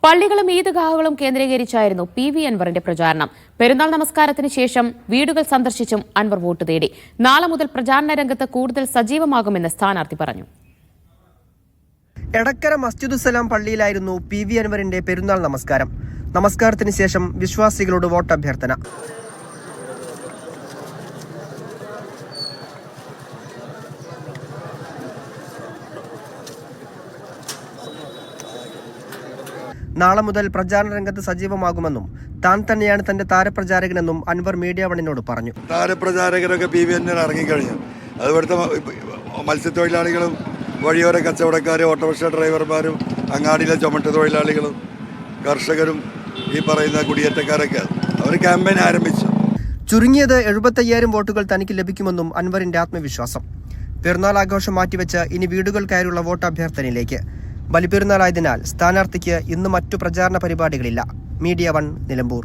പള്ളികളും ഈദ്ഗാഹുകളും കേന്ദ്രീകരിച്ചായിരുന്നു പി.വി. അൻവറിന്റെ പ്രചാരണം. പെരുന്നാൾ നമസ്കാരത്തിന് ശേഷം വീടുകൾ സന്ദർശിച്ചും അൻവർ വോട്ട് തേടി. നാളെ മുതൽ പ്രചാരണ രംഗത്ത് കൂടുതൽ സജീവമാകുമെന്ന് സ്ഥാനാർത്ഥി പറഞ്ഞു. എടക്കര മസ്ജിദുസ്സലാം പള്ളിയിലായിരുന്നു പി.വി. അൻവറിന്റെ പെരുന്നാൾ നമസ്കാരം. നമസ്കാരത്തിന് ശേഷം വിശ്വാസികളോട് വോട്ട് അഭ്യർത്ഥന. നാളെ മുതൽ പ്രചാരണ രംഗത്ത് സജീവമാകുമെന്നും താൻ തന്നെയാണ് തന്റെ താരപ്രചാരകനെന്നും അൻവർ മീഡിയ വണ്ണിനോട് പറഞ്ഞു. താരപ്രചാരകരൊക്കെ പി.വി. അൻവർ ഇറങ്ങിക്കഴിഞ്ഞു. അതുപോലത്തെ മത്സ്യത്തൊഴിലാളികളും വഴിയോര കച്ചവടക്കാരും ഓട്ടോറിക്ഷ ഡ്രൈവർമാരും അങ്ങാടിയിലെ ചുമട്ട് തൊഴിലാളികളും കർഷകരും ഈ പറയുന്ന കുടിയേറ്റക്കാരൊക്കെ അവർ ക്യാമ്പയിൻ ആരംഭിച്ചു. ചുരുങ്ങിയത് 75,000 വോട്ടുകൾ തനിക്ക് ലഭിക്കുമെന്നും അൻവറിന്റെ ആത്മവിശ്വാസം. പെരുന്നാൾ ആഘോഷം മാറ്റിവെച്ച് ഇനി വീടുകൾ കയറിയുള്ള വോട്ട് അഭ്യർത്ഥനയിലേക്ക്. ബലിപ്പെരുന്നാളായതിനാൽ സ്ഥാനാർത്ഥിക്ക് ഇന്ന് മറ്റു പ്രചാരണ പരിപാടികളില്ല. മീഡിയ 1 നിലമ്പൂർ.